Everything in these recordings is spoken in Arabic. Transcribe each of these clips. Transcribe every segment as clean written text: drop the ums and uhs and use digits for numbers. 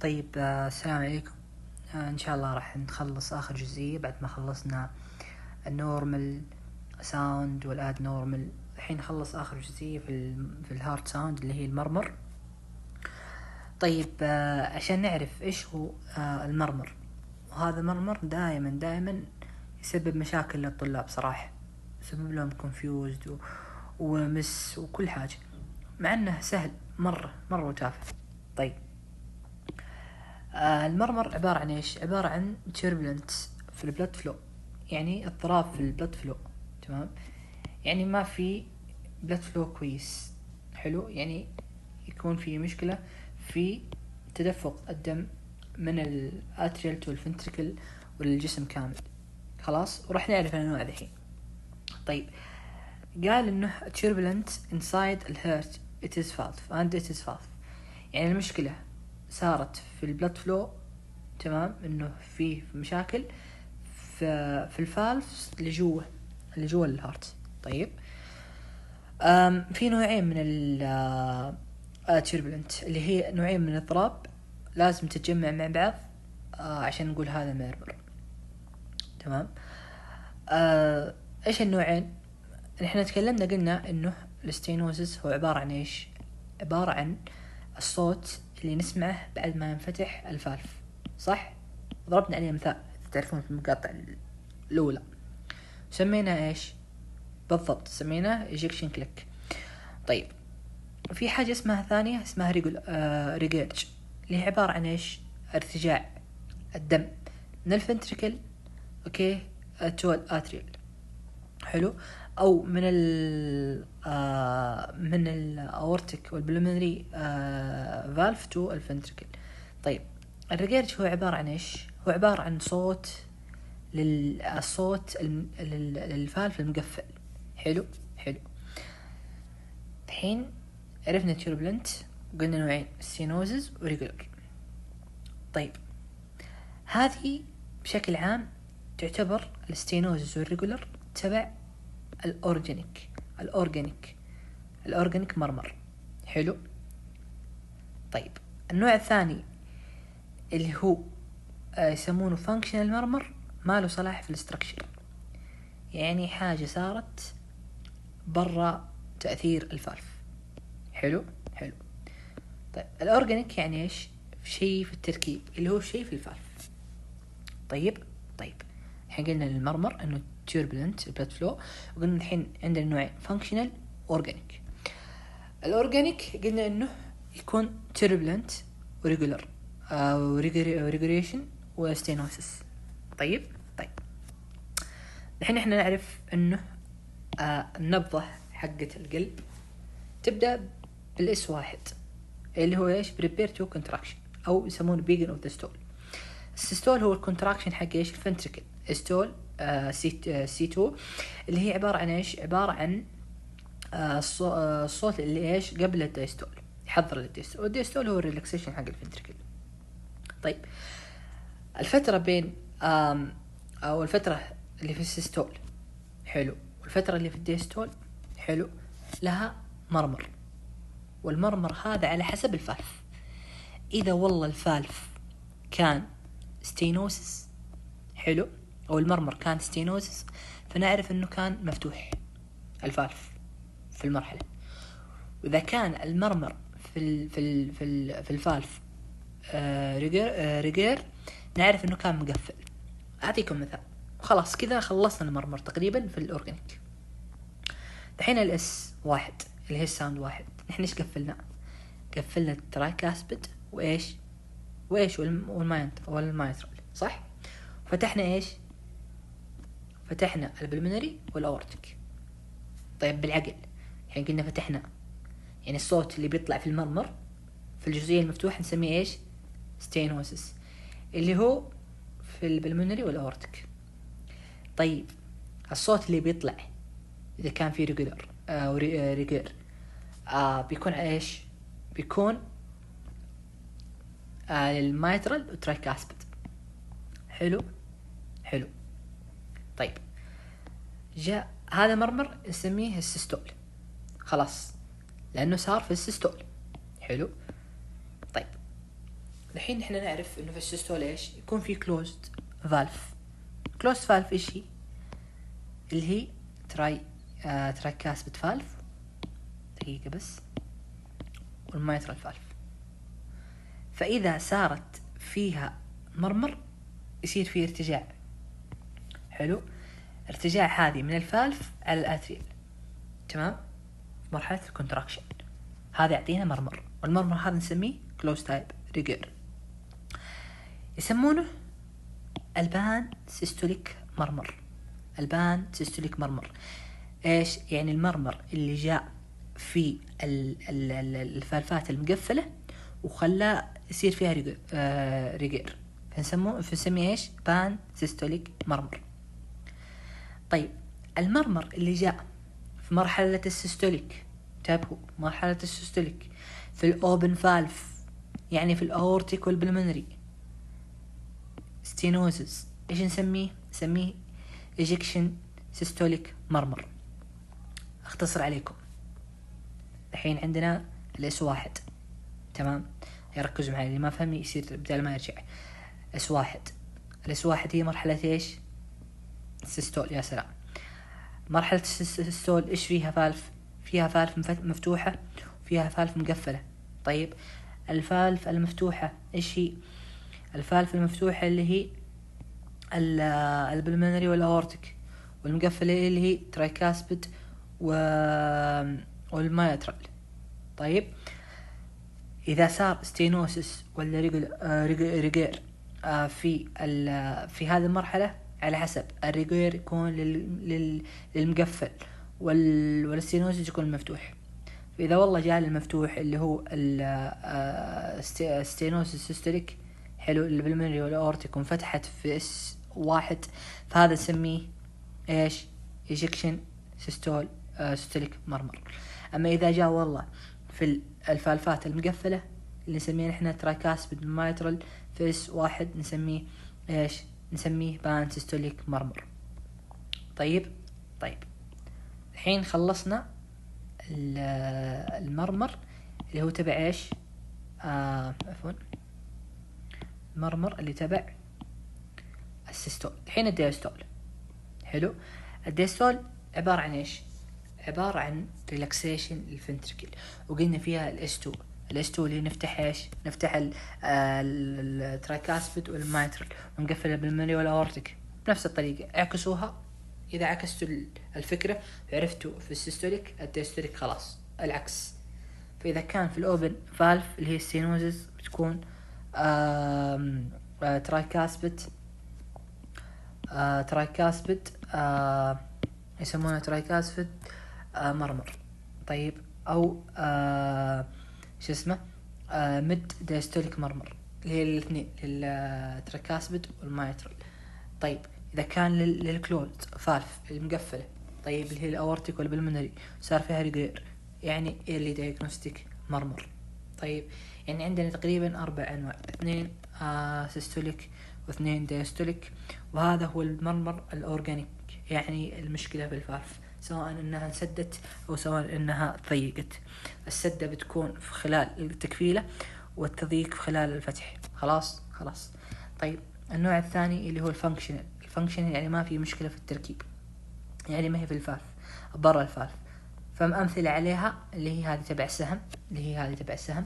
طيب السلام عليكم. ان شاء الله راح نخلص اخر جزئية بعد ما خلصنا النورمال ساوند والاد نورمال. الحين نخلص اخر جزئية في الهارد ساوند اللي هي المرمر. طيب عشان نعرف ايش هو المرمر، وهذا المرمر دائما يسبب مشاكل للطلاب صراحة، يسبب لهم confused ومس وكل حاجة، مع انه سهل مرة وتافه. طيب المرمر عبارة عن ايش؟ عبارة عن turbulence في البلد فلو، يعني اضطراب في البلد فلو. تمام، يعني ما في بلد فلو كويس. حلو، يعني يكون في مشكلة في تدفق الدم من الاتريال تو الفنتريكل والجسم كامل. خلاص، وراح نعرف الانواع الحين. طيب قال انه turbulence inside the heart it is valve and it is valve، يعني المشكلة صارت في البلد فلو. تمام، انه فيه مشاكل في الفالفز اللي جوا الهارت. طيب في نوعين من التيربلنت، اللي هي نوعين من الاضطراب لازم تتجمع مع بعض عشان نقول هذا ميرمر. تمام، ايش النوعين؟ نحن تكلمنا قلنا انه الستينوزس هو عبارة عن ايش؟ عبارة عن الصوت اللي نسمعه بعد ما ينفتح الفالف، صح؟ ضربنا عليه مثال تعرفون في المقاطع الأولى، سمينا ايش بالضبط؟ سميناه ايجكشن كليك. طيب في حاجة اسمها ثانية اسمها ريجيرج، اللي هي عبارة عن ايش؟ ارتجاع الدم من الفنتريكل اوكي تو الاتريال. حلو، او من الاورتيك والبلمنري فالف تو الفنتريكل. طيب الريجيرج هو عبارة عن ايش؟ هو عبارة عن صوت للصوت للفالف المقفل. حلو. الحين عرفنا تيربلنت، قلنا نوعين، ستينوزز وريجولر. طيب هذه بشكل عام تعتبر الستينوزز والريجولر تبع الأورجانيك مرمر. حلو. طيب النوع الثاني اللي هو يسمونه فانكشنال مرمر، ما له صلاح في الاستراكشر، يعني حاجة صارت برا تأثير الفالف. حلو. طيب الأورجانيك يعني إيش؟ شيء في التركيب، اللي هو شيء في الفالف. طيب الحين قلنا للمرمر إنه turbulent blood flow، وقلنا الحين عندنا نوعين، functional organic. الأورجانيك قلنا إنه يكون turbulent regular regulation وستينوسيس. طيب الحين احنا نعرف إنه النبضة حقة القلب تبدأ بالاس واحد، اللي هو ايش؟ prepare to contraction، او يسمونه begin of the stall. السيستول هو الكونتراكشن حق ايش؟ الفنتريكل. ستول سي 2 اللي هي عبارة عن ايش؟ عبارة عن الصوت اللي ايش؟ قبل الدايستول، يحضر للدايستول، والدايستول هو الريلاكسيشن حق الفنتريكل. طيب الفترة بين او الفترة اللي في السيستول حلو والفترة اللي في الدايستول حلو لها مرمر، والمرمر هذا على حسب الفالف. إذا والله الفالف كان ستينوسس حلو، أو المرمر كان ستينوسس، فنعرف إنه كان مفتوح الفالف في المرحلة. وإذا كان المرمر في الفالف ريجير، نعرف إنه كان مقفل. أعطيكم مثال، خلاص كذا خلصنا المرمر تقريبا في الأورجانيك. الحين الاس واحد اللي هي الساوند واحد، نحن ايش قفلنا؟ قفلنا الترايكاسبيد وايش والمايترال، صح؟ فتحنا ايش؟ فتحنا البلمنري والاورتيك. طيب بالعقل يعني قلنا فتحنا، يعني الصوت اللي بيطلع في المرمر في الجزئية المفتوحة نسميه ايش؟ ستينوسيس، اللي هو في البلمنري والاورتيك. طيب الصوت اللي بيطلع اذا كان في ريجولر او ريجير بيكون ايش؟ بيكون المايترال وترايكاسبيد. حلو. طيب جاء هذا مرمر نسميه السيستول، خلاص لانه صار في السيستول. حلو. طيب الحين احنا نعرف انه في السيستول ايش يكون في كلوزد فالف. كلوزد فالف ايش هي؟ اللي هي تراي كاسبت فالف، دقيقة بس، والمايترال فالف. فإذا صارت فيها مرمر يصير فيه ارتجاع. حلو، ارتجاع هذه من الفالف على الاتريال، تمام، في مرحلة الكونتراكشن. هذا يعطينا مرمر، والمرمر هذا نسميه كلوز تايب ريجر. يسمونه البان سيستوليك مرمر. البان سيستوليك مرمر ايش يعني؟ المرمر اللي جاء في الفالفات المقفلة وخلاه يصير فيها ريجر، فنسميه ايش؟ بان سيستوليك مرمر. طيب المرمر اللي جاء في مرحلة السيستوليك، تابعوا مرحلة السيستوليك في الأوبن فالف، يعني في الأورتيك والبلمنري ستينوزز، إيش نسميه؟ نسميه إيجكشن سيستوليك مرمر. أختصر عليكم، الحين عندنا الS1، تمام، يركزوا معي اللي ما فهم يصير بدل ما يرجع. الS1 هي مرحلة إيش؟ السيستول. يا سلام. مرحلة السيستول إيش فيها؟ فالف، فيها فالف مفتوحة وفيها فالف مقفلة. طيب الفالف المفتوحة إيش هي؟ الفالف المفتوحة اللي هي البلمنري والأورتيك، والمقفلة اللي هي ترايكاسبيد والمايترال. طيب إذا صار ستينوسس ولا ريجير في هذه المرحلة، على حسب الريجير يكون للمقفل والستينوسس يكون المفتوح. فإذا والله جاء المفتوح اللي هو الستينوسس سيستوليك، حلو، اللي بالمنري والأورتيك وانفتحت في S1، فهذا نسميه ايش؟ إيجكشن سيستوليك مرمر. أما إذا جاء والله في الفالفات المقفلة اللي نسميه نحن ترايكاسبيد مايترال في S1، نسميه ايش؟ نسميه بان سيستوليك مرمر. طيب الحين خلصنا المرمر اللي هو تبع ايش؟ عفوا، المرمر اللي تبع السيستول. الحين الديستول. حلو، الديستول عبارة عن ايش؟ عبارة عن ريلاكسيشن الفنتركل، وقلنا فيها الS2 اللي نفتح ايش؟ نفتح الترايكاسبيد والمايترال ونقفلها بالمنري والأورتيك بنفس الطريقة. اعكسوها، إذا عكستوا الفكرة عرفتوا في السيستوليك الديستوليك خلاص العكس. فإذا كان في الأوبن فالف اللي هي السينوزز بتكون ترايكاسبيد يسمونها ترايكاسبيد مرمر. طيب أو شو اسمه ميد ديستوليك مرمر، اللي هي الاثنين، الترايكاسبيد والمايترال. طيب إذا كان للكلوز فالف المقفلة، طيب اللي هي الأورتيك والبلمنري صار فيها ريجير، يعني اللي دايجنوستيك مرمر. طيب يعني عندنا تقريبا 4 أنواع، 2 سيستوليك و2 دايستوليك، وهذا هو المرمر الأورجانيك، يعني المشكلة في الفالف سواء انها انسدت او سواء انها ضيقت. السدة بتكون في خلال التكفيلة والتضييق في خلال الفتح. خلاص. طيب النوع الثاني اللي هو الفانكشنال يعني ما في مشكلة في التركيب، يعني ما هي في الفالف، برا الفالف. فأمثلة عليها اللي هي هذه تبع السهم.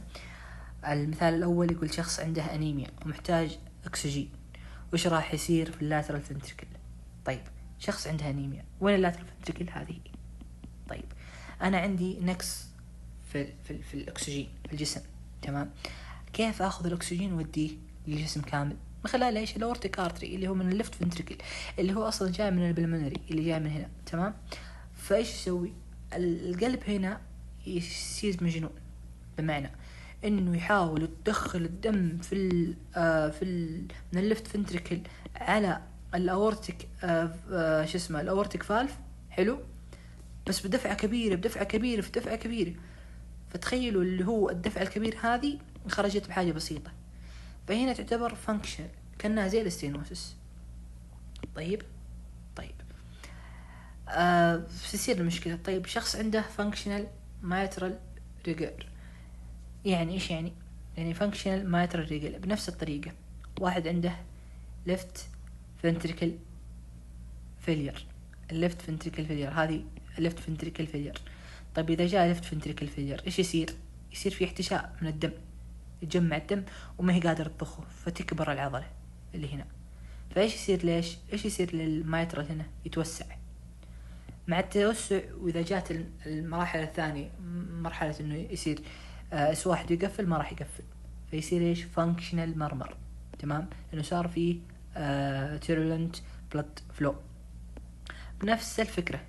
المثال الأول يقول شخص عنده أنيميا ومحتاج أكسجين، وش راح يصير في اللاترال فنتريكل؟ طيب شخص عنده أنيميا، وين اللاترال فنتريكل هذه؟ طيب أنا عندي نقص في الأكسجين في الجسم، تمام، كيف أخذ الأكسجين وديه للجسم كامل؟ من خلال إيش؟ الأورتيك أرتري اللي هو من الليفت فنتريكل، اللي هو أصلا جاي من البلمنري اللي جاي من هنا، تمام. فإيش يسوي القلب هنا؟ يصير مجنون، بمعنى إنه يحاول يدخل الدم من الليفت فنتريكل على الأورتيك الأورتيك فالف، حلو، بس بدفعة كبيرة. فتخيلوا اللي هو الدفع الكبير هذه خرجت بحاجة بسيطة، فهنا تعتبر فانكشن كأنها زي الاستينوسس. طيب تصير المشكلة. طيب شخص عنده فانكشنال مايترال ريجر، يعني إيش يعني؟ يعني functional mitral regale بنفس الطريقة. واحد عنده left ventricle failure، left ventricle failure هذه left ventricle failure. طيب إذا جاء left ventricle failure إيش يصير؟ يصير في احتشاء من الدم، يتجمع الدم وما هي قادرة تضخه، فتكبر العضلة اللي هنا. فإيش يصير؟ ليش؟ إيش يصير للمايترال هنا؟ يتوسع. مع التوسع وإذا جات المراحل الثانية مرحلة إنه يصير اس واحد يقفل، ما راح يقفل، فيصير إيش؟ functional murmur. تمام، لأنه صار فيه turbulent blood flow. بنفس الفكرة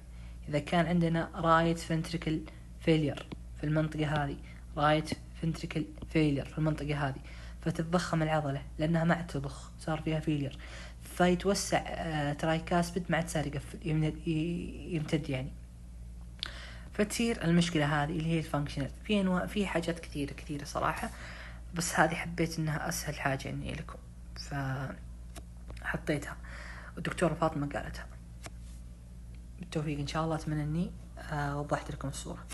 إذا كان عندنا right ventricle failure في المنطقة هذه، right ventricle failure في المنطقة هذه، فتتضخم العضلة لأنها ما عاد تضخ، صار فيها failure، فيتوسع ترايكاسبيد ما عاد صار يقفل، يمتد يعني. فتصير المشكلة هذه اللي هي الفانكشنال. في أنواع، في حاجات كثيرة صراحة، بس هذه حبيت إنها أسهل حاجة إني لكم فحطيتها، والدكتورة فاطمة قالتها. بالتوفيق إن شاء الله. أتمنى إني وضحت لكم الصورة.